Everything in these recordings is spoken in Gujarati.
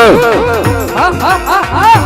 હા હા હા હા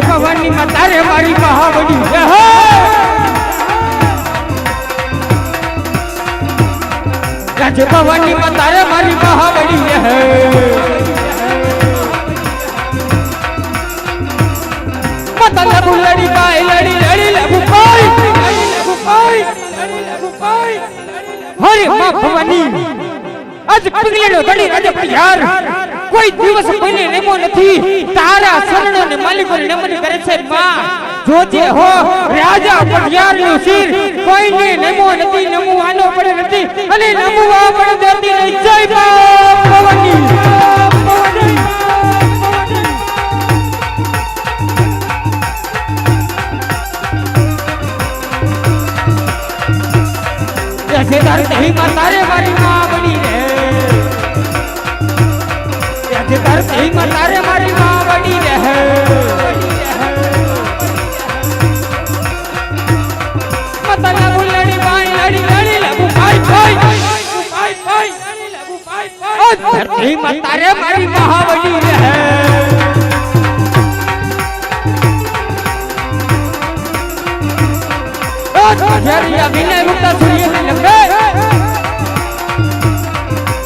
ભવાની માં તારે મારી મહાબલી રાજ ભવાની માં તારે મારી મહાબલી મતલબ લડી બાઈ લડી લગુ કોઈ હરે માં ભવાની આજ પગલેનો ઘડી રાજ યાર કોઈ દિવસ કોઈને નેમો નથી તારા શરણો ને માલિકો ને નમન કરે છે માં જોજે હો રાજા પટિયાર નું શિર કોઈને નેમો નથી નમવાનો પડે નથી અને નમવા પડે દેતી નહીં જય ભવાની ऐसे धरती में तारे मारी मां बनी रे ऐसे धरती में तारे मारी मां बनी रे मतलब लड़ी बाई लड़ी लगू भाई भाई धरती में तारे मारी मां बनी रे हरिया बिना रुकता सूर्य ने लंबे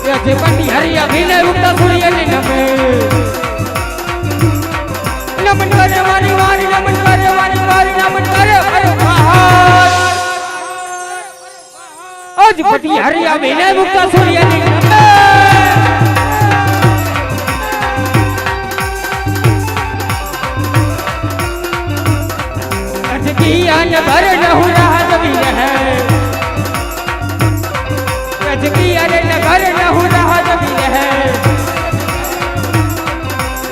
ये जे पंडी हरिया बिना रुकता सूर्य ने लंबे नमन करे वाली वाली नमन करे वाली वाली नमन करे अरे आज पंडी हरिया बिना रुकता सूर्य ने लंबे अजकिया न भर रहू रहा जबी रहे अजकिया न भर रहू रहा जबी रहे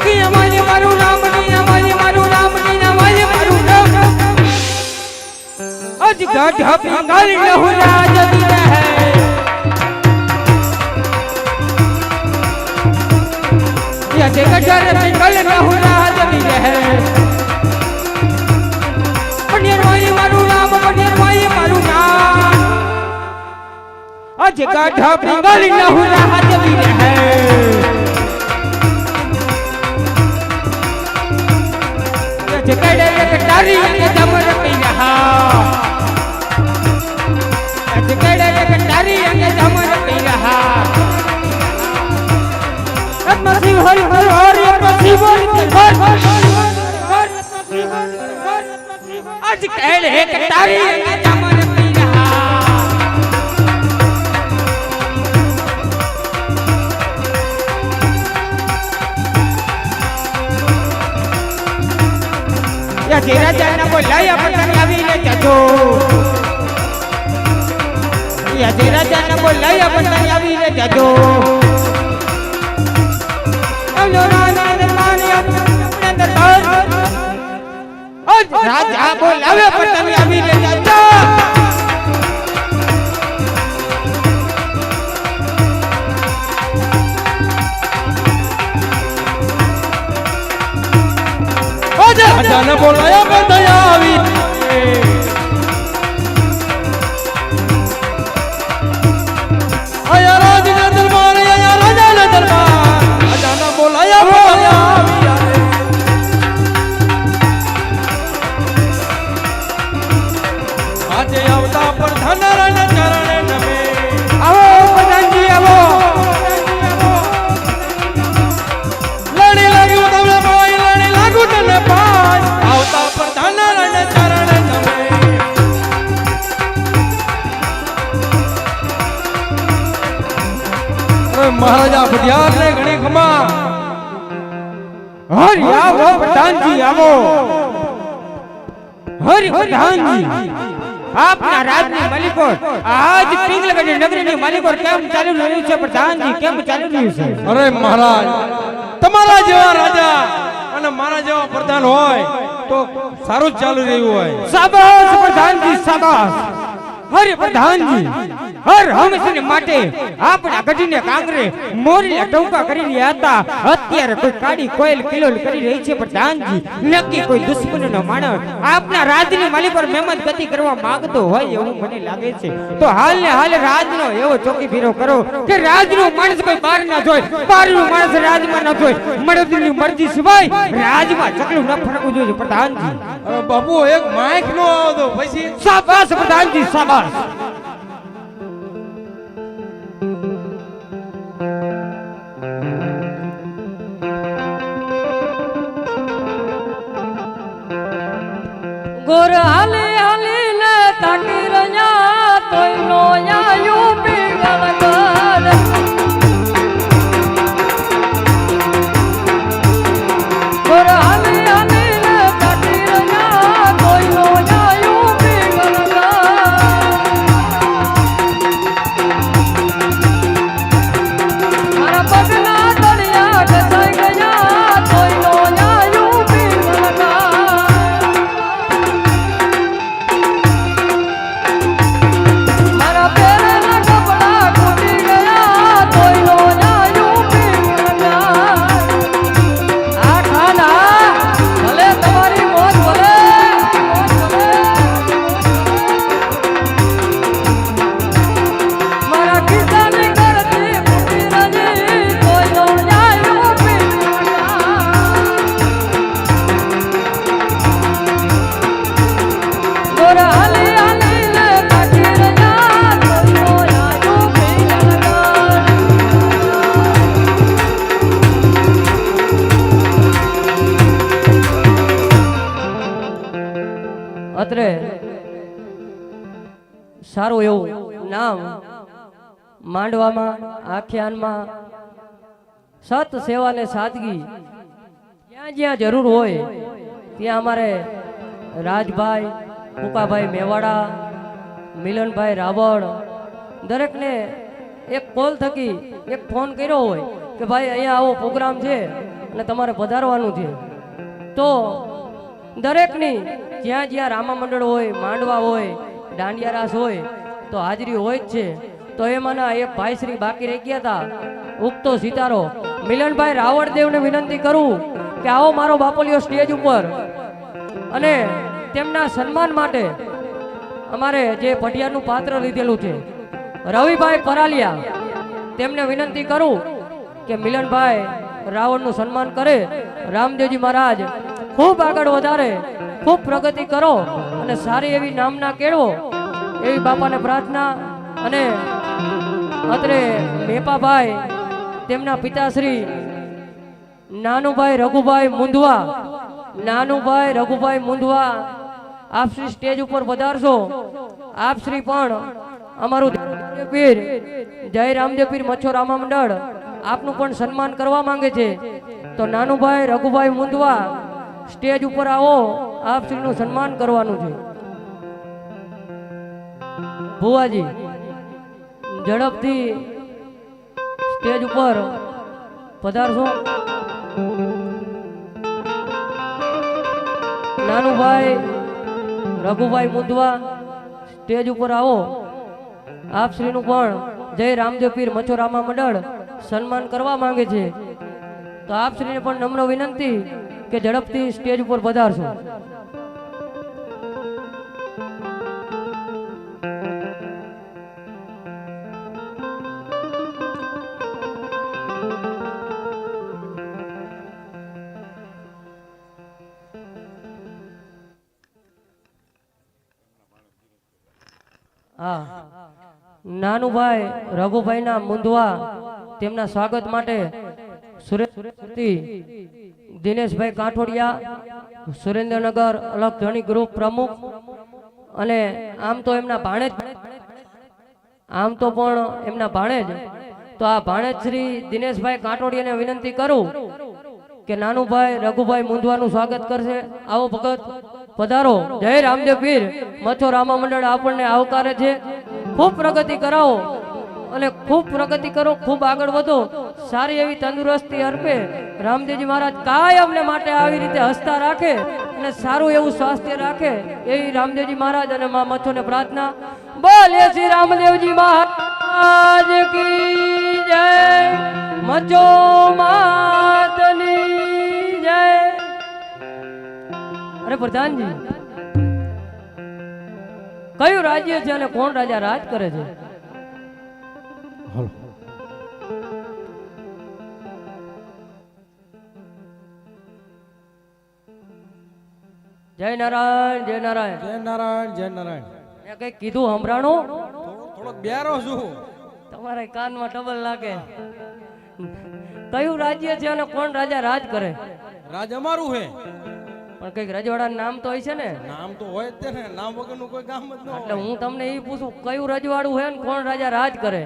कि हमारे मारू राम नी हमारे मारू राम नी हमारे मारू राम अज गाढ़ा पिंगल रहू रहा जबी रहे अज गजर पिंगल रहू रहा जबी रहे आज गाढ़ा पिंगल नहु रहा जबी रहे आज कड़े कटारी के जमर पी रहा आज कड़े कटारी के जमर पी रहा हरि हरि हरि आज कड़े कटारी के जमर पी रहा યાદે રાજાને બોલાયા પણ તને આવી રે જાજો આવજો રાજા દરબારી આપણે દરબાર રાજા બોલાવે પણ તમે આવી રે જાજો રાજાને બોલાયા પણ દયા આવી આયા રાજના દરબાર આયા રાજાના દરબાર રાજાને બોલાયા પણ દયા આવી આજે આવતા પ્રધાનરાના ચરણે નમે આવો પ્રધાનજી આવો લડી લાગ્યું તમને ભાઈ લડી લાગ્યું તને ભાઈ આવતા પ્રધાનરાના ચરણે નમે મહારાજા ભટિયારને ઘણી ખમા હરિ આવો પ્રધાનજી આવો હરિ પ્રધાનજી આપના રાજની માલિકો આજ પિંગલગઢ નગરીની માલિકો કેમ ચાલી રહ્યું છે પ્રધાનજી કેમ ચાલી રહ્યું છે અરે મહારાજ તમારા જેવા રાજા અને મારા જેવા પ્રધાન હોય તો સારું જ ચાલુ રહ્યું હોય શાબાશ પ્રધાનજી શાબાશ હરિ પ્રધાનજી હર હંમેશને માટે આપણા ગઢને કાંગરે મોરીલા ટોકા કરી રહ્યા હતા અત્યારે કોઈ કાડી કોયલ કિલોલ કરી રહી છે પ્રધાનજી નક્કી કોઈ દુશ્મનનો માણસ આપના રાજની માલિક પર મહેમદ ગતિ કરવા માંગતો હોય એવું મને લાગે છે તો હાલને હાલ રાજનો એવો ચોકી ફેરો કરો કે રાજનો માણસ કોઈ બહાર ના જોય બહારનો માણસ રાજમાં ન જોય મળદની મરજી સિવાય રાજમાં ચકલું ન ફરકવું જોઈએ પ્રધાનજી અરે બાપુ એક માઇક નો આવતો પછી શાબાશ પ્રધાનજી શાબાશ गोर हाले हाले ने ताकी रया तोय नो आयो बिगल कर गोर हाले हाले ने ताकी रया तोय नो आयो बिगल कर मारा पगला दरिया गसाई गया तोय नो आयो बिगल कर મારા પહેરેલા કપડા ખૂટી ગયા તોય નો જાયું પીગળ્યા આ ખાના ભલે તમારી મોત ભલે મારા ખિસ્સાની કરતી ફૂટી રજી તોય નો જાયું પીગળ્યા ગોરા હાલી હાલી ને કાઢી રજા તોય નો જાયું પીગળ્યા અત્રે સારું એવું નામ માંડવામાં આખ્યાનમાં સત સેવા ને સાદગી જ્યાં જ્યાં જરૂર હોય ત્યાં અમારે રાજભાઈ ફૂકાભાઈ મેવાડા મિલનભાઈ રાવળ દરેકને એક કોલ થકી એક ફોન કર્યો હોય કે ભાઈ અહીંયા આવો પ્રોગ્રામ છે અને તમારે પધારવાનું છે તો દરેકની જ્યાં જ્યાં રામા મંડળ હોય માંડવા હોય દાંડિયા રાસ હોય તો હાજરી હોય જ છે તો એમાંના એક ભાઈ શ્રી બાકી રહી ગયા હતા ઉગતો સિતારો મિલનભાઈ રાવળદેવને વિનંતી કરું કે આવો મારો બાપોલિયો સ્ટેજ ઉપર અને તેમના સન્માન માટે અમારે જે ભટિયાનું પાત્ર લીધેલું છે રવિભાઈ પરાલિયા તેમને વિનંતી કરું કે મિલનભાઈ રાવણનું સન્માન કરે રામદેવજી મહારાજ ખૂબ આગળ વધારે ખૂબ પ્રગતિ કરો અને સારી એવી નામના કેળવો એવી બાપાને પ્રાર્થના અને અત્રે મેપાભાઈ તેમના પિતાશ્રી નાનુભાઈ રઘુભાઈ મુંદવા આપ શ્રી સ્ટેજ ઉપર પધારશો આપ શ્રી પણ અમારું પીર જય રામદેવ પીર મચ્છો રામા મંડળ આપનું પણ સન્માન કરવા માંગે છે તો નાનુભાઈ રઘુભાઈ મુંદવા સ્ટેજ ઉપર આવો આપ શ્રીનું સન્માન કરવાનું છે ભુવાજી ઝડપથી સ્ટેજ ઉપર પધારશો. નાનુભાઈ રઘુભાઈ મુંદવા સ્ટેજ ઉપર આવો. આપ શ્રીનું પણ જય રામદેવ પીર મચ્છોરામા મંડળ સન્માન કરવા માંગે છે, તો આપ શ્રીને પણ નમ્ર વિનંતી કે ઝડપથી સ્ટેજ ઉપર પધારશો. હા, નાનુભાઈ રઘુભાઈના મુંદવા તેમના સ્વાગત માટે સુરેન્દ્રથી દિનેશભાઈ કાઠોડિયા સુરેન્દ્રનગર અલગ ધણી ગ્રુપ પ્રમુખ અને આમ તો એમના ભાણેજ તો આ ભાણેજ શ્રી દિનેશભાઈ કાઠોડિયાને વિનંતી કરું કે નાનુભાઈ રઘુભાઈ મુંદવાનું સ્વાગત કરશે. આવો ભગત પધારો. જય રામદેવ પીર મચ્છોરામા મંડળ આપણને આવકારે છે. ખૂબ પ્રગતિ કરાવો અને ખૂબ પ્રગતિ કરો, ખૂબ આગળ વધો, સારી એવી તંદુરસ્તી અર્પે રામદેવજી મહારાજ કાયમ ને માટે આવી રીતે હસતા રાખે અને સારું એવું સ્વાસ્થ્ય રાખે એવી રામદેવજી મહારાજ અને મા મચ્છોને પ્રાર્થના. બોલે શ્રી રામદેવજી મહારાજ કી જય, મચ્છો માતની જય. અરે પ્રધાનજી, કયું રાજ્ય છે અને કોણ રાજા રાજ કરે છે? જય નારાયણ, જય નારાયણ, જય નારાયણ, જય નારાયણ. મેં કઈ કીધું સંભળાણું? થોડોક બેરો છું. તમારા કાનમાં ટબલ લાગે. કયું રાજ્ય છે અને કોણ રાજા રાજ કરે? રાજ અમારું હે, પણ કઈક રજવાડાનું નામ તો હોય છે ને? નામ તો હોય જ તે ને, નામ વગરનું કોઈ ગામ જ ન એટલે હોય. હું તમને એ પૂછું, કયું રજવાડું હે ને કોણ રાજા રાજ કરે?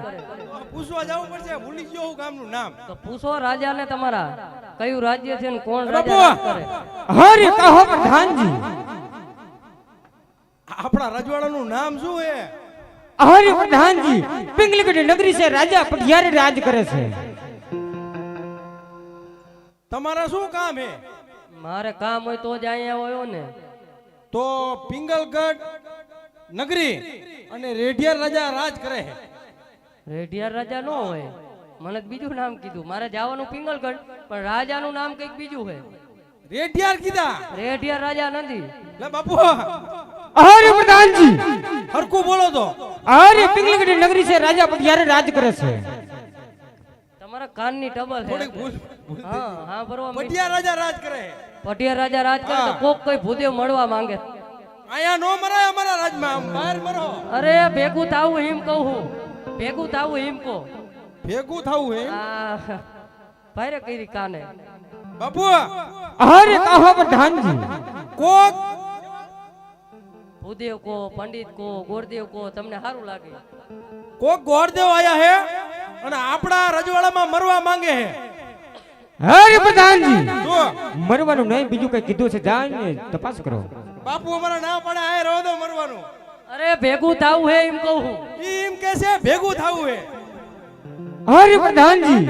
પૂછવા જવું પડશે, ભૂલી ગયો હું ગામનું નામ. તો પૂછો રાજાને તમારા, કયું રાજ્ય છે ને કોણ બાપુ! રાજા રાજ કરે? હરે કહો પ્રધાનજી. આપણા રજવાડાનું નામ શું હે? હરે પ્રધાનજી, પિંગલગઢ નગરી છે, રાજા પટિયાર રાજ કરે છે. તમારા શું કામ હે? મારે કામ હોય તો જ અહીંયા હોય ને. તો પિંગલગઢ નગરી અને રેઢિયાર રાજા રાજ કરે હે. રેઢિયાર રાજા નો હોય, મને તો બીજું નામ કીધું. મારે જવાનું પિંગલગઢ, પણ રાજાનું નામ કઈક બીજું છે. રેઢિયાર કીધા? રેઢિયાર રાજા નથી. લે બાપુ, હરે પ્રધાનજી, હરકું બોલો તો. અરે પિંગલગઢ નગરી છે, રાજા પટિયાર રાજ કરે છે. તમારા કાનની ટબલ થોડીક છે. ભૂલ હા હા, બરોબર. પટિયા રાજા રાજ કરે હે. પટિયાર રાજા રાજ કરે તો કોક કોઈ ભૂદેવ મળવા માંગે. આયા નો મરાય અમારા રાજમાં, આમ બહાર મરો. અરે ભેગું થાવું એમ કહું હું, ભેગું થાવું એમ કહો. ભેગું થવું હે? આ ભાઈરે કરી કાને. બાપુ, અરે કહો પ્રધાનજી. કોક ભૂદેવ કો, પંડિત કો, ગોરદેવ કો, તમને સારું લાગે? કોક ગોરદેવ આયા હે અને આપણા રજવાડામાં મરવા માંગે હે. હરે પ્રધાનજી, જો મરવાનું નહીં, બીજું કઈ કીધું છે, જાઈને તપાસ કરો. બાપુ અમારા ના પડે, આય રહો દો મરવાનું. અરે ભેગું થાવું હે એમ કહું હું. ઈ એમ કે છે ભેગું થવું હે. હરે પ્રધાનજી,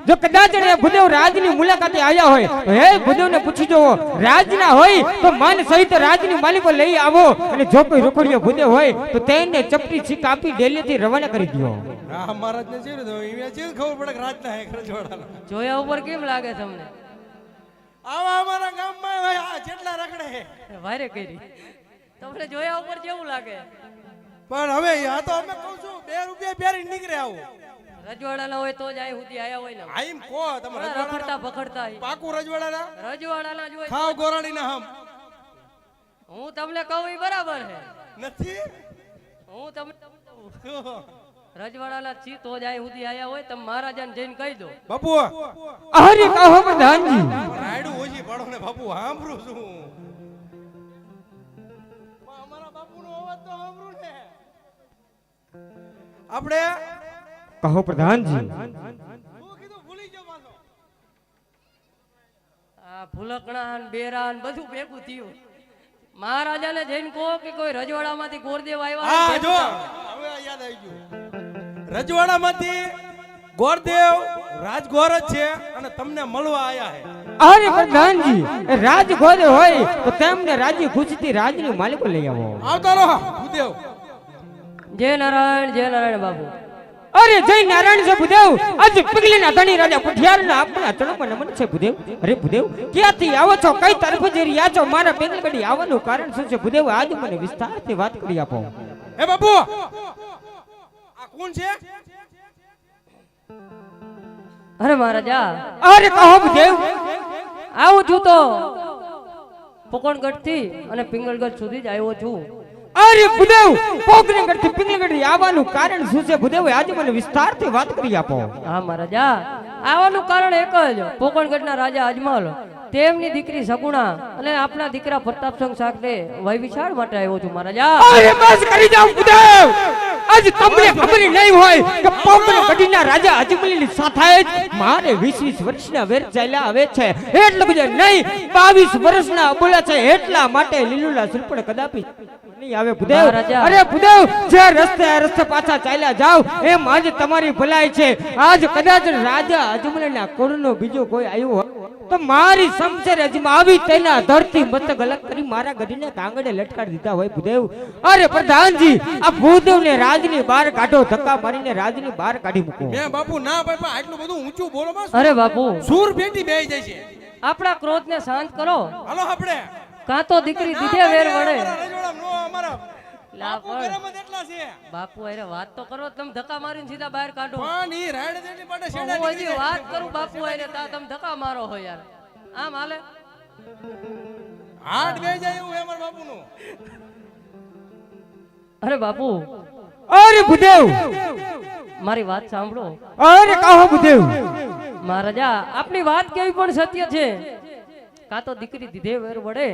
જો કદાચ એ ભૂદેવ રાજની મુલાકાતે આવ્યા હોય તો હે ભૂદેવને પૂછી જોવો, રાજના હોય તો માન સહિત રાજની માલિકો લઈ આવો, અને જો કોઈ રોકડિયો ભૂદેવ હોય તો તેને ચપટી છીક આપી ડેલીથી રવાના કરી દો. હા, મહારાજ ને ચીર દો. ઈને ચીર ખબર પડે કે રાજ ના હે રજવાડાના. જોયા ઉપર કેમ લાગે તમને? આવા અમારા ગામમાં ભાઈ આ જેટલા રખડે હે. વારે કરી તમને જોયા ઉપર કેવું લાગે? પણ હવે આ તો અમે કહું છું 2 રૂપિયા પ્યારી નીકળે આવું. રજવાડાના હોય તો જ આય સુધી આયા હોય ને. આઈમ કો તમે રખડતા રજવાડાના પકડતા પાકું રજવાડાના રજવાડાના જ હોય. ખાવ ગોરાડીના હમ હું તમને કહું ઈ બરાબર છે. નથી. હું તમને રજવાડાના છી તો જ આય સુધી આયા હોય. તમે મહારાજાને જઈને કહી દો. બાપુ, અરે કહો પ્રધાનજી. રાયડું ઓછી પાડો ને બાપુ, સાંભળું છું. અમારા બાપુનો અવાજ તો સાંભળું ને. આપણે કહો પ્રધાનજી. શું કીધું ભૂલી ગયો પાછો. આ ભૂલકણા ને બેરા ને બધું ભેગું થયું. મહારાજાને જઈને કહો કે કોઈ રજવાડામાંથી ગોરદેવ આવ્યા હા છે. જો હવે યાદ આવી ગયું રજવાડામાંથી ગોરદેવ રાજગોર જ છે અને તમને મળવા આયા છે અરે પ્રધાનજી રાજગોર હોય તો તેમને રાજી ખુશીથી રાજની માલિકો લઈ આવો. આવતા રહો ભૂદેવ. જય નારાયણ બાપુ. અરે જય નારાયણ છે ભૂદેવ. આજ પગલીના ધણી રાજા પઠિયારના આપણા ચરણમાં નમન છે ભૂદેવ. અરે ભૂદેવ ક્યાંથી આવો છો, કઈ તરફ જઈ રહ્યા છો, મારા પેગલગડી આવવાનું કારણ શું છે ભૂદેવ? આજ મને વિસ્તારથી વાત કરી આપો. હે બાપુ આ કોણ છે? અરે મહારાજા અરે કહો ભૂદેવ. આવું છું તો પોકણગઢ થી અને પિંગળગઢ સુધી જ આવ્યો છું. અરે ભૂદેવ પોકરણગઢ થી પિંગલગઢ આવવાનું કારણ શું છે ભૂદેવ? આજે મને વિસ્તારથી વાત કરી આપો. હા મહારાજા આવવાનું કારણ એક જ, પોકણગઢના રાજા અજમલ તેમની દીકરી સગુણા અને આપણા દીકરા પ્રતાપસિંહ સાગને વૈવિશાળ માટે આવ્યો છું મહારાજા. અરે બસ કરી જાવ ભૂદેવ. આજ તમને ખબર નહીં હોય કે પોકરણગઢના રાજા અજમલની સાથે જ મારે 20 વર્ષના વેર ચાલ્યા આવે છે. એટલે બધે નહીં 22 વર્ષના બોલા છે, એટલા માટે લીલુલા સુરપડ કદાપી નહીં આવે ભૂદેવ. મહારાજા. અરે ભૂદેવ જે રસ્તે પાછા ચાલ્યા જાવ એમ આજ તમારી ભલાઈ છે. આજ કદાચ રાજા અજમલના કુળનો બીજો કોઈ આવ્યો હોય તો મારી સમસેર અજમાવી તેના ધરતી મસ્તક અલગ કરી મારા ગઢીને કાંગડે લટકાડી દીધા હોય ભૂદેવ. અરે પ્રધાનજી આ ભૂદેવને રાજની બહાર કાઢો, ધક્કા મારીને રાજની બહાર કાઢી મૂકો. મે બાપુ ના ભાઈ પણ આટલું બધું ઊંચું બોલો બસ. અરે બાપુ સૂર પેટી બેહી જાય છે. આપણા ક્રોધને શાંત કરો, હાલો આપણે કાં તો દીકરી દીધે વેર વડે. લા બાપુ પણ. ગરમ જ એટલા છે બાપુ અરે વાત તો કરો, તમે ધક્કા મારીને સીધા બહાર કાઢો. પણ ઈ રાડ દેની પાટે શેડા હું હજી નીકળી વાત કરું બાપુ અરે તા તમે ધક્કા મારો હો યાર. આમ હાલે. હાટ બેહી જાય એવું હે અમાર બાપુનું. અરે બાપુ અરે ભૂદેવ. મારી વાત સાંભળો. અરે કહો ભૂદેવ. મહારાજા આપની વાત કેવી પણ સત્ય છે. કાં તો દીકરી દીધે વેર વડે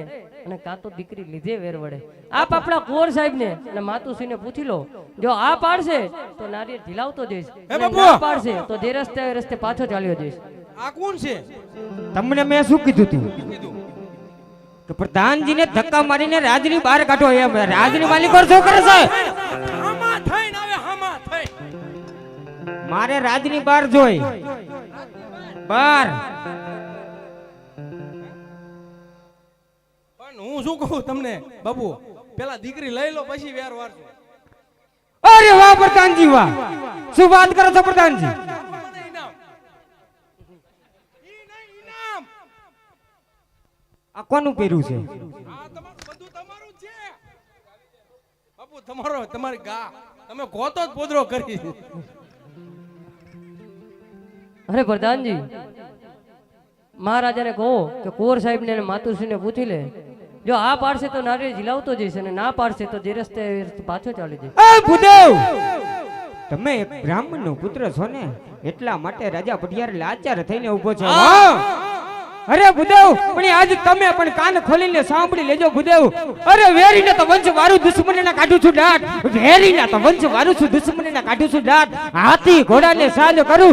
અને કાં તો દીકરી લીધે વેર વડે. આપ આપણા કુંવર સાહેબને અને માતુશ્રીને પૂછી લો, જો આ પાડશે તો નારિયેળ ઢીલાવતો જઈશ, અને બાપુ. ના પાડશે તો જે રસ્તે એ રસ્તે પાછો ચાલ્યો જઈશ. આ કોણ છે? તમને મેં શું કીધું તું કીધું કે પ્રધાનજીને ધક્કા મારીને રાજની બહાર કાઢો. એમ રાજની માલિકો શું કરે છે? હામા થઈને આવે હામા થઈ. મારે રાજની બહાર જોઈ બહાર. પણ હું શું કહું તમને બાપુ, પેલા દીકરી લઈ લો પછી વેર વારજો. અરે વાહ પ્રધાનજી વાહ, શું વાત કરો છો પ્રધાનજી? ઇનામ આ કોનું પહેર્યું છે? આ તમારું બધું તમારું જ છે બાપુ. તમારી ગા તમે ગોતો જ પોદરો કરી. અરે પ્રધાનજી મહારાજાને કહો કે કુંવર સાહેબને અને માતુશ્રીને પૂછી લે, જો આ પાડશે તો નારિયેળ ઝીલાવતો જઈશ અને ના પાડશે તો જે રસ્તે એ રસ્તે પાછો ચાલી જઈશ. એ ભૂદેવ તમે એક બ્રાહ્મણનો પુત્ર છો ને, એટલા માટે રાજા પટિયાર લાચાર થઈને ઊભો છે. અરે ભૂદેવ પણ આજ તમે પણ કાન ખોલીને સાંભળી લેજો ભૂદેવ. અરે વેરીને તો વંશ વારું દુશ્મનને કાઢું છું દાટ, વેરીને તો વંશ વારું છું દુશ્મનને કાઢું છું દાટ. હાથી ઘોડાને સાજ કરું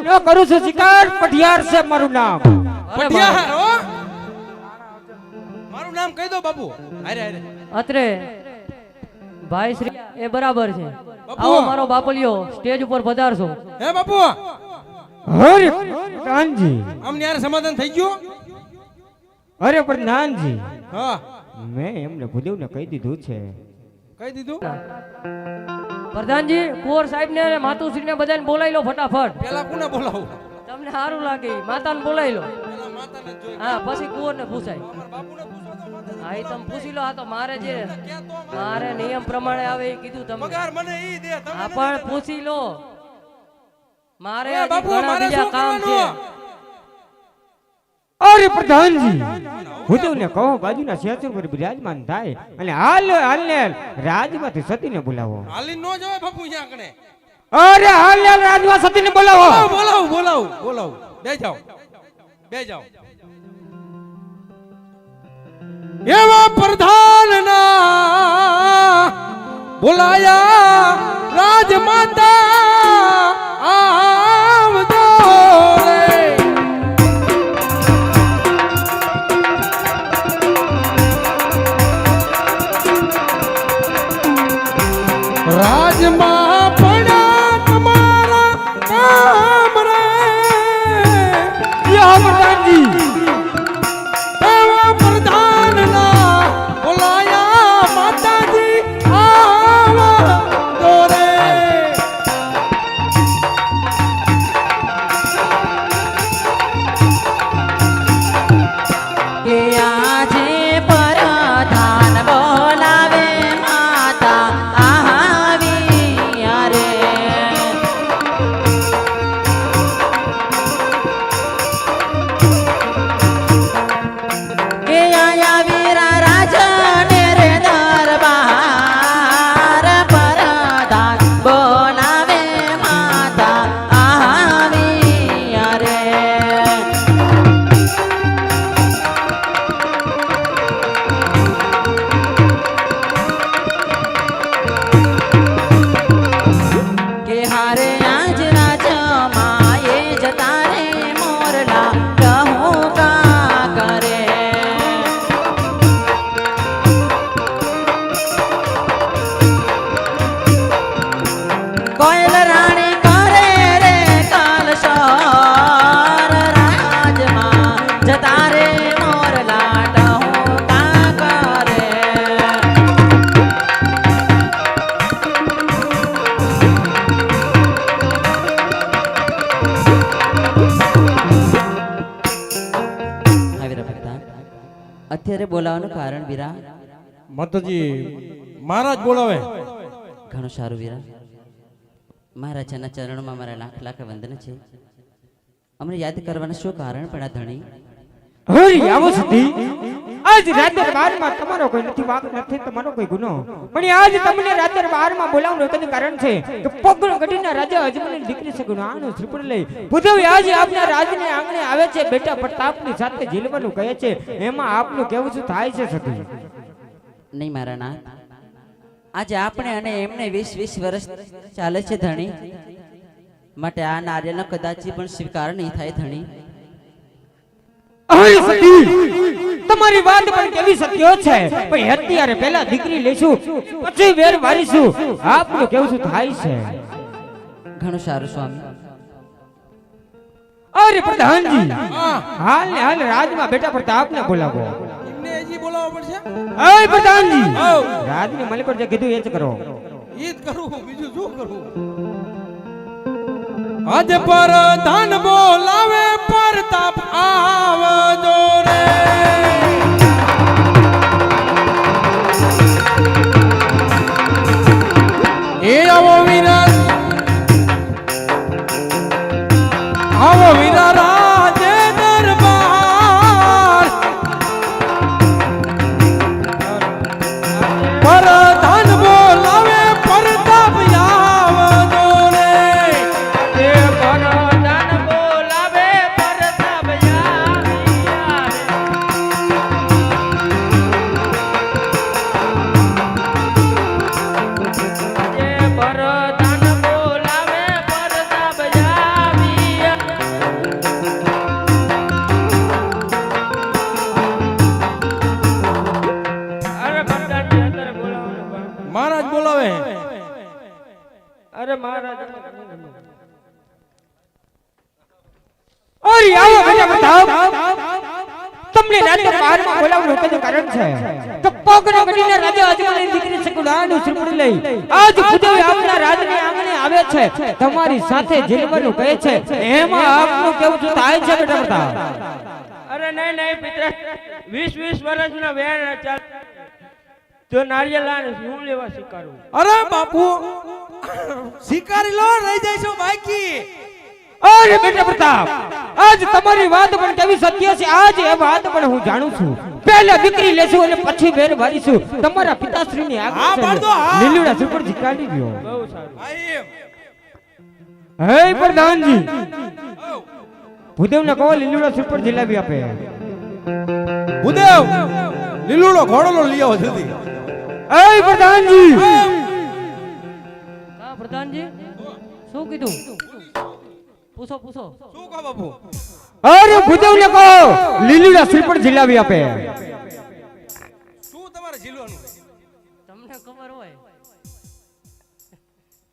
ન કરું છું શિકાર. પટિયાર છે મારું નામ. અરે પટિયાર હો. મારું નામ કહી દો બાપુ. અરે અરે અત્રે ભાઈ શ્રી એ બરાબર છે. બાપુ. આવો મારો બાપલિયો સ્ટેજ ઉપર પધારશો. હે બાપુ અરે પ્રધાનજી. અમને યાર સમાધાન થઈ ગયું. અરે પ્રધાનજી હા મેં એમને ભૂદેવને કહી દીધું છે. કહી દીધું. પ્રધાનજી કુંવર સાહેબને અને માતુશ્રીને બધાને બોલાવી લો ફટાફટ. પેલા કોને બોલાવું? તમને સારું લાગે માતાને બોલાવી લો. પેલા માતાને જ જોઈ. હા પછી કુંવરને પૂછાય. અમારા બાપુને પૂછો તો માતાને. હા એ તમે પૂછી લો. આ તો મારે જે ક્યાં તો મારે નિયમ પ્રમાણે આવે એ કીધું તમે. પગાર મને ઈ દે. તમે આ નથી પણ દેતા. પૂછી લો. મારે એ હજી બાપુ, ઘણા મારે બીજા શું કામ છે. કરવાનું? અરે પ્રધાનજી ભૂદેવને કહો બાજુના શેતર પર બિરાજમાન થાય અને હાલ રાજમાંથી સતીને બોલાવો. હાલી નો જવાય બાપુ અહીંયા કણે. અરે હાલ રાજમાં સતીને બોલાવો. બોલાવું. બે જાઓ. એવા પ્રધાનના બોલાયા રાજમાતા આવજો રે. કોયલ રાણી કરે રે કાલસાર રાજમાં જતા રે મોર લાટ હું કા કરે અત્યારે બોલાવવાનું કારણ વીરા માતાજી મહારાજ બોલાવે ઘણું સારું વીરા મહારાજાના ચરણોમાં મારા લાખ લાખ વંદન છે અમને યાદ કરવાનું શું કારણ પણ આ ધણી હરી આવો સતી આજ રાત્રે 12 માં તમારો કોઈ નથી વાક નથી તમારો કોઈ ગુનો પણ આજ તમને રાત્રે 12 માં બોલાવવાનું એકજ કારણ છે કે પગણ ગઢીના રાજા અજમલની દીકરી છે ગુનાનો શ્રીપડ લઈ ભૂદેવ આજે આપના રાજને આંગણે આવે છે બેટા પ્રતાપની સાથે જીલવાનું કહે છે એમાં આપનું કેવું શું થાય છે સતી નહીં મારા નાથ આજે આપણે અને એમને 20 વર્ષ ચાલે છે ધણી માટે આ નાર્યનો કદાચ પણ સ્વીકાર નહીં થાય ધણી અરે સતી તમારી વાત પણ કેવી સત્ય છે પણ અત્યારે પહેલા દીકરી લેશું પછી વેર વારીશું આપનું કેવું શું થાય છે ઘણું સારું સ્વામી અરે પ્રધાનજી હાલ ને હાલ રાજમાં બેટા પ્રતાપને બોલાવો એમને હજી બોલાવવા પડશે અરે પ્રધાનજી રાજની મલિકોર જે કીધું એ જ કરો ઈ જ કરું બીજું શું કરું આજે પ્રધાન બોલાવે પ્રતાપ આવજો રે એ આવો વીરા રાજે દરબાર પ્રધાન બોલાવે પ્રતાપ આવજો રે એ પ્રધાન બોલાવે પ્રતાપ મહારાજ બોલાવે અરે મહારાજ અરે આવો બેટા પ્રતાપ તમને રાત્રે 12 માં બોલાવવાનું કયું કારણ છે તો પગનો ગઢીના રાજા અજમલની દીકરી છે ગુનાનું શ્રીપડ લઈ આજ ભૂદેવ આપના રાજની આંગણે આવે છે તમારી સાથે જીલવાનું કહે છે એમાં આપનું કેવું શું થાય છે બેટા પ્રતાપ અરે નહીં નહીં પિત્ર 20 વર્ષના વેણ ચાલ તો નારિયેળ લાને હું લેવા સ્વીકારું અરે બાપુ શિકારી લો રહી જઈશું બાકી અરે બેટા પ્રતાપ આજ તમારી વાત પણ કેવી સત્ય છે આજ એ વાત પણ હું જાણું છું પહેલા દીકરી લેશું અને પછી બેન વારીશું તમારા પિતાશ્રીની હા, આજ્ઞા પાડો, છે હા. લીલુડા સુપર જીકાડી ગયો બહુ સારું ભાઈ હે પ્રધાનજી ભૂદેવને કહો લીલુડા સુપર જિલાબી આપે ભૂદેવ લીલુડો ઘોડો લઈ આવો જલ્દી હે પ્રધાનજી હા પ્રધાનજી શું કીધું પૂછો પૂછો શું કહો બાપુ અરે ભૂદેવને કહો લીલુડા સુપર જિલાબી આપે શું તમારે ઝીલવાનું તમને ખબર હોય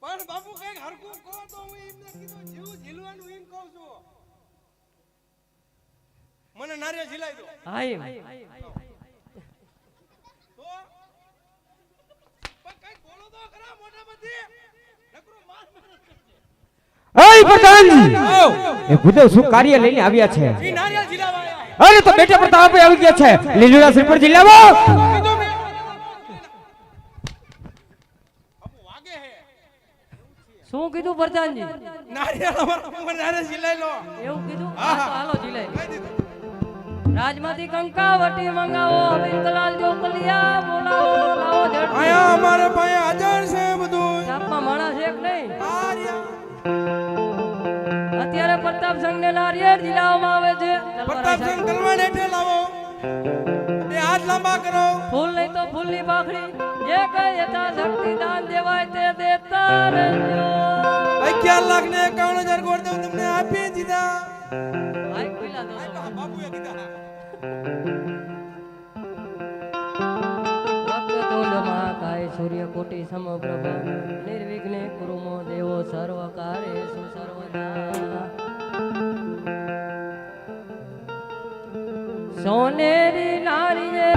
પણ બાપુ કઈક હરકું કહો તો હું એમને કીધું જીવ ઝીલવાનું એમ કહું છું મને નારિયેળ ઝીલાઈ દો હા એમ તો પણ કઈક બોલો તો ખરા મોટા બધી નકરો માર હે પ્રધાનજી આવ એ ભૂદેવ શું કાર્ય લઈને આવ્યા છે ઈ નારિયેળ ઝીલાવા આયા અરે તો બેટા પ્રતાપ આવી ગયા છે લીલુડા સુપર જિલ્લાવો કીધું મેં બાપુ વાગે હે શું કીધું પ્રધાનજી નારિયેળ અમારા નારિયેળ ઝીલાઈ લો એવું કીધું હા, હા તો હાલો જીલાઈ રાજમાંથી કંકાવટી મંગાવો અબિંદલાલ જોકલિયા બોલાવો લાવો ઝડપી આયા અમારે પાસે હાજર છે બધું ચાપમાં માણસ એક નહીં આર્યા અત્યારે પ્રતાપ સંઘ ને નારિયેળ જીલાવવામાં આવે છે પ્રતાપસિંહ ગલવાણ હેઠે લાવો બે હાથ લાંબા કરો ફૂલ નહીં તો ફૂલની પાખડી જે કઈ યથાશક્તિ દાન દેવાય તે દેતા રહેજો 11,51,000 ગોળ દેવ તમને આપી દીધા ભાઈ કોઈલા દો બાપુએ કીધા વક્રતુંડ મહાકાય સૂર્યકોટિ સમપ્રભ નિર્વિઘ્ને કુરુ મો દેવો સર્વકાર્યેષુ સર્વદા સોનેરી નારીએ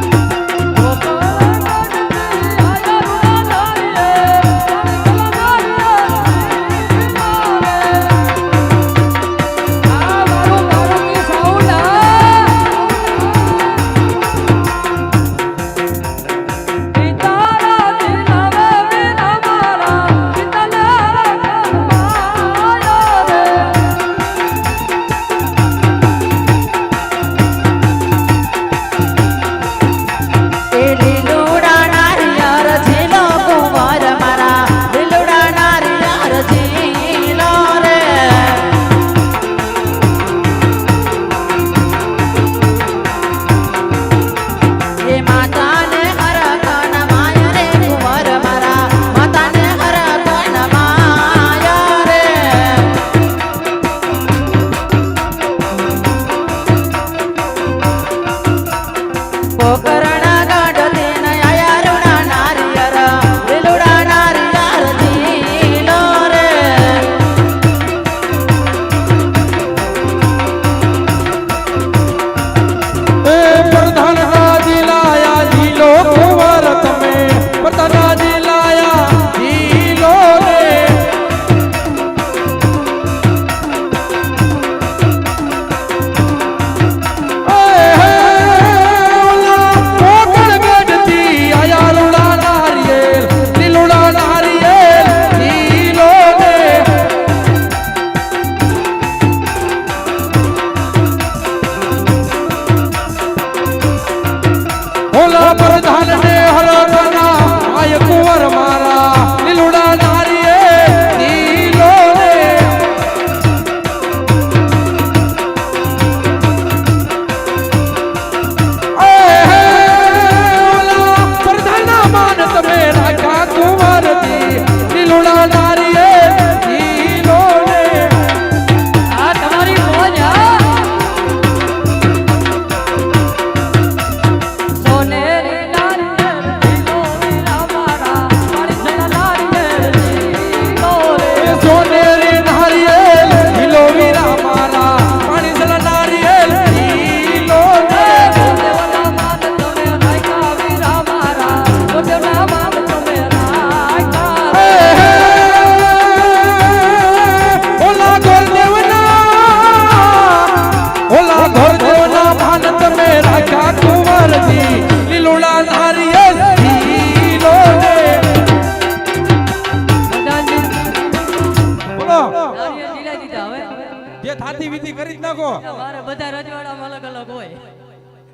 જે થાતી વિધિ કરી જ નાખો. મારે બધા રજવાડામાં અલગ અલગ હોય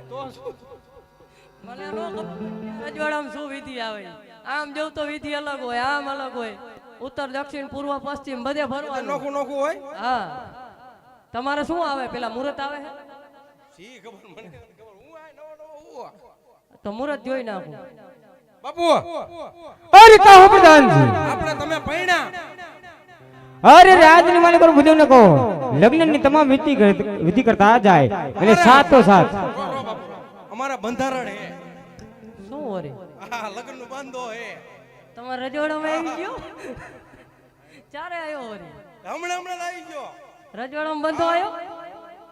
તો શું મને નો રજવાડામાં શું વિધિ આવે આમ જોઉં તો વિધિ અલગ હોય આમ અલગ હોય ઉત્તર દક્ષિણ પૂર્વ પશ્ચિમ બધે ફરવાનું નોખું નોખું હોય. હા તમારે શું આવે પેલા મુહૂર્ત આવે છે સી ખબર મને ખબર હું આ નવો નવો હું તો મુહૂર્ત જોઈ નાખું બાપુ અરે કહો પ્રધાનજી આપણે તમે પૈણા અરે રાજની માલિક પર બધું કહો લગ્નની તમામ વિધિ કરતા જાય એટલે સાતો સાથ અમારા બંધારણ હે શું ઓરે આ લગ્નનું બાંધો હે તમારા રજવાડામાં આવી ગયો ચારે આવ્યો ઓરે હમણાં આવી ગયો રજવાડામાં બંધો આવ્યો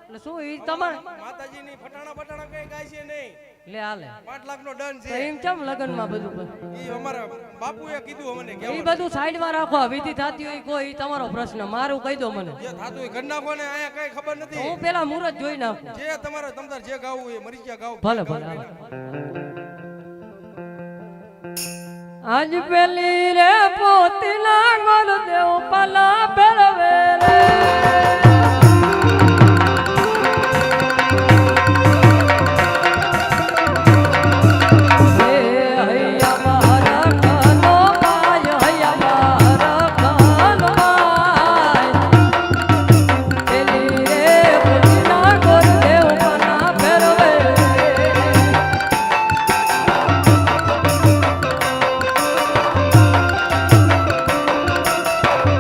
એટલે શું ઈ તમારે માતાજીની ફટાણા કઈ ગાય છે નહીં લે હાલે 5 લાખનો ડન તો છે એમ ચમ લગનમાં બધું ઈ અમારા બાપુએ કીધું મને કે ઈ બધું સાઈડ માં રાખો વિધિ થાતી હોય કોઈ તમારો પ્રશ્ન મારું કહી દો મને જે થાતું હોય ઘર નાખો ને આયા કઈ ખબર નથી હું પેલા મુહૂર્ત જોઈ નાખું જે તમારે તમતાર જે ગાવું એ મરી ગયા ગાવ ભલે ભલે હાલો. આજ પેલી રે પોતીના ગોલ દેવ પલા ફેરવે રે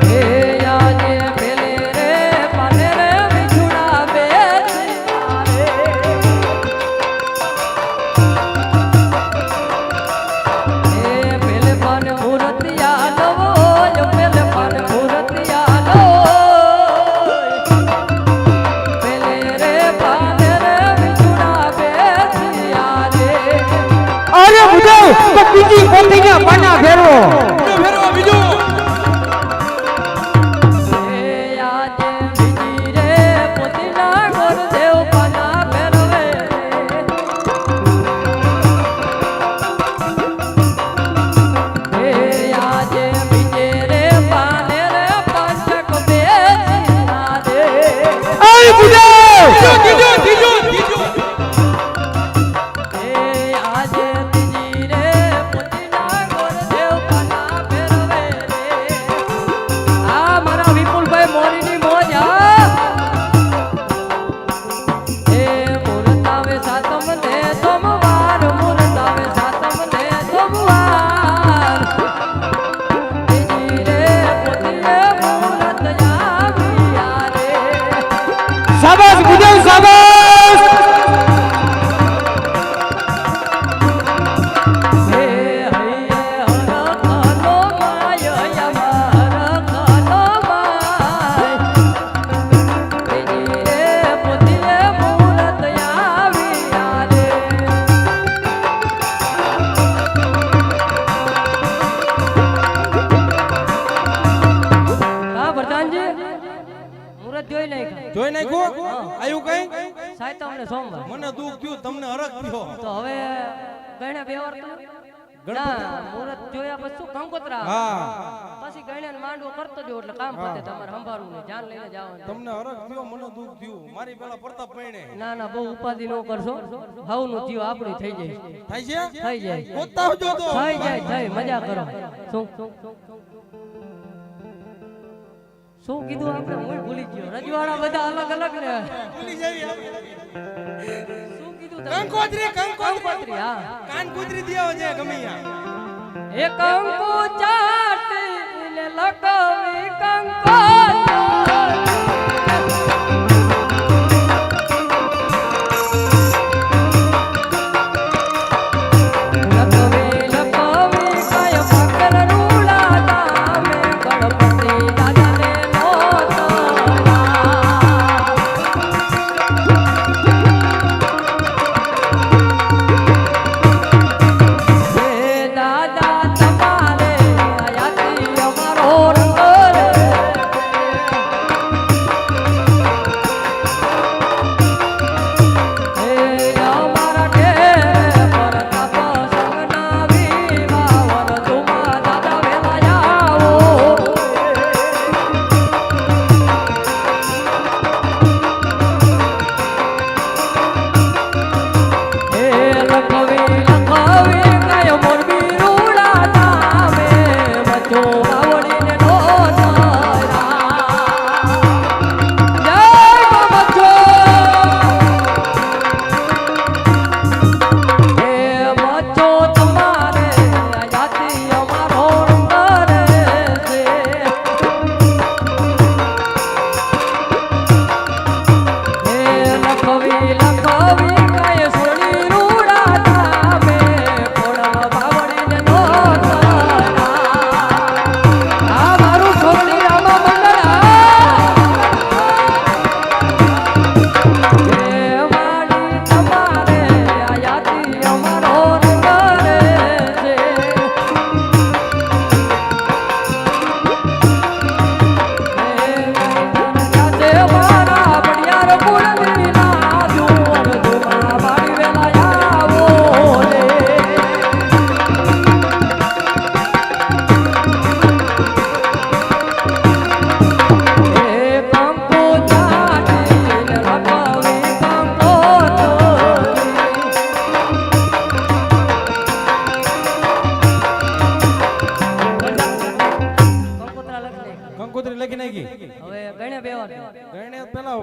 Hey જોઈ નાખ્યા જોઈ નાખ્યું આયું કઈ સાહેબ તમને સોમવાર મને દુઃખ થયું તમને હરખ થયો તો હવે ગણે બે વાર ના મુહૂર્ત જોયા પછી શું કંકોત્રા હા પછી ગણે માંડવો કરતો જો એટલે કામ પતે તમારે સંભાળવું ને જાન લઈને જવાનું તમને હરખ થયો મને દુઃખ થયું મારી પેલા પ્રતાપ પૈણે ના ના બહુ ઉપાધિ ન કરશો હવનું જીવ આપણું થઈ જાય થાય છે થઈ જાય પોતા જો તો થઈ જાય થઈ મજા કરો શું કીધું આપણે હું ભૂલી ગયો રજવાડા બધા અલગ અલગ ને ભૂલી જાવી શું કીધું કંકોત્રી કંકોત્રી હા કાન કુતરી દિયો છે ગમે યા એ કંકુ ચાટીને લગાવી કંકોત્રી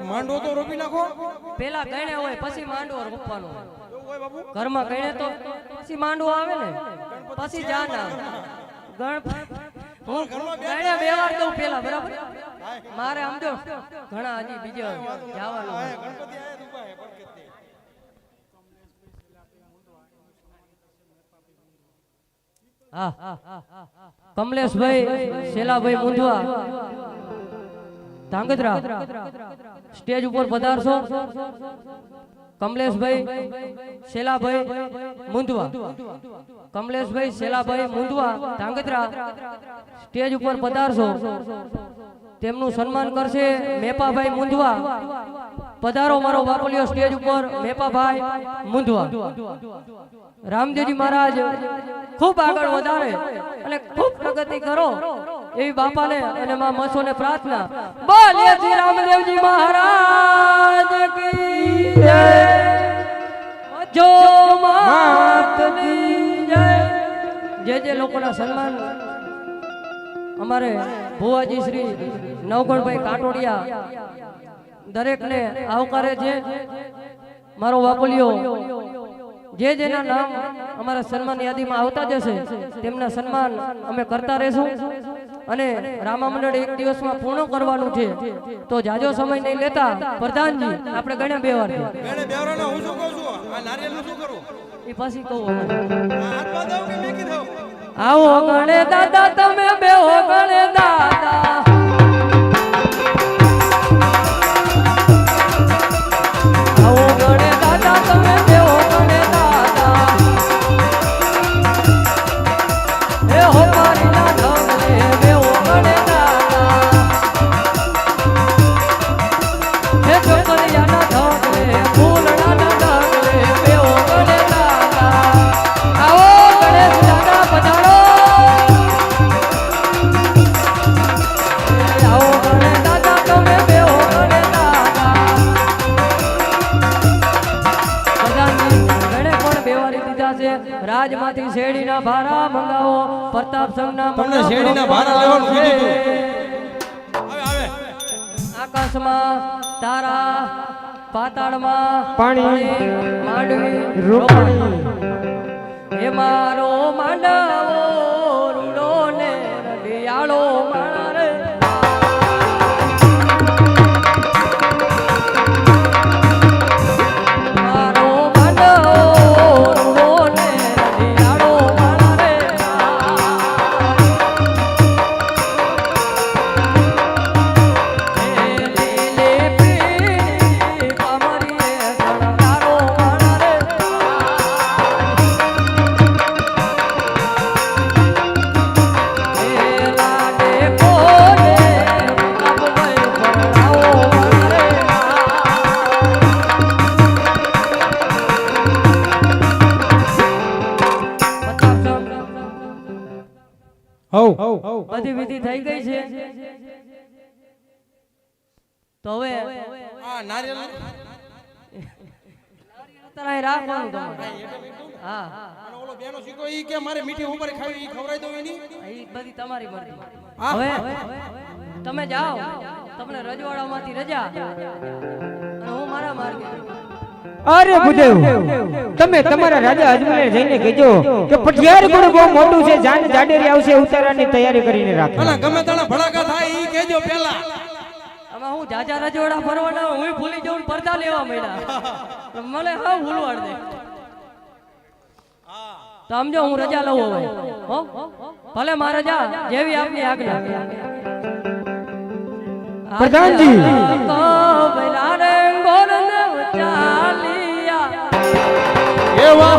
માંડવો તો રોપી નાખો પેલા ગણે હોય પછી માંડવો રોપવાનો એવું હોય બાપુ ઘરમાં ગણે તો પછી માંડવો આવે ને પછી જાન આવે હું ગણે બે વાર દઉં પેલા બરાબર મારે સમજો ઘણા હજી બીજો જવાનું ગણપતિ આયા દુબા હે બરકત દે હા કમલેશભાઈ શેલાભાઈ મુંધવા ધાંગધ્રા સ્ટેજ ઉપર પધારશો કમલેશભાઈ શેલાભાઈ મુંધવા કમલેશભાઈ શેલાભાઈ મુંધવા ધાંગધ્રા સ્ટેજ ઉપર પધારશો તેમનું સન્માન કરશે મેપાભાઈ મુંધવા પધારો મારો બાપલિયો સ્ટેજ ઉપર મેપાભાઈ મુંધવા રામદેવજી મહારાજ ખૂબ આગળ વધારે અને ખૂબ પ્રગતિ કરો એવી બાપાને અને માં મસોને પ્રાર્થના બોલીએ શ્રી રામદેવજી મહારાજ કી જય જો માતની જય જે લોકોના સન્માન અમારે ભુવાજી શ્રી નવગણભાઈ કાટોડિયા દરેકને આવકારે છે મારો બાપલિયો જે જેના નામ અમારા સન્માન યાદીમાં આવતા જશે તેમના સન્માન અમે કરતા રહેશું અને રામા મંડળ એક દિવસમાં પૂર્ણ કરવાનું છે તો જાજો સમય નહીં લેતા પ્રધાનજી આપણે ગણે બે વાર ગણે બે વારનો હું શું કહું છું આ નારિયેળનું શું કરું એ પછી કહું હાથમાં દઉં કે મેકી દઉં આવો ગણે દાદા તમે બેહો ગણે દાદા આવો ગણે દાદા તમે બેહો ગણે દાદા હે હો મારી ના ધમને બેહો ગણે દાદા પ્રતાપ સંઘના તમને શેરડીના ભારા લેવાનું કીધું હતું. આવે આકાશમાં તારા પાતાળમાં પાણી, માંડવી રોપણી. હે મારો માંડવો રૂડો ને રડિયાળો માણા રે મારો માંડવો રૂડો ને રડિયાળો માણા રે લે પીડી પામરીએ સળગારો માણા રે હઉ બધી વિધિ થઈ ગઈ છે તો હવે આ નારિયેળ અત્યારે રાખવાનું તમારે હા અને ઓલો બેનો શીખો ઈ કે મારે મીઠી ઉપર ખાવી ઈ ખવરાઈ દઉં એની એ બધી તમારી મરજી હા. હવે તમે જાઓ તમને રજવાડામાંથી રજા અને હું મારા માર્ગે અરે ગુદેવ તમે તમારા રાજા અજમેર જઈને કહેજો કે પટિયાર ગુણ બહુ મોટું છે જાન જાડેરી આવશે ઉતારવાની તૈયારી કરીને રાખો અને ગમે તાણા ભડાકા થાય ઈ કહેજો પહેલા આમાં હું જાજા રજવાડા ફરવાના હું ભૂલી જાઉં ને પડદા લેવા માંડ્યા મને હા ભૂલવાડ દે તો સમજો હું રજા લઉં હવે હો ભલે મારે જા જેવી આપની આજ્ઞા પ્રધાનજી. તો બલારે ગોરને ચાલિયા એવા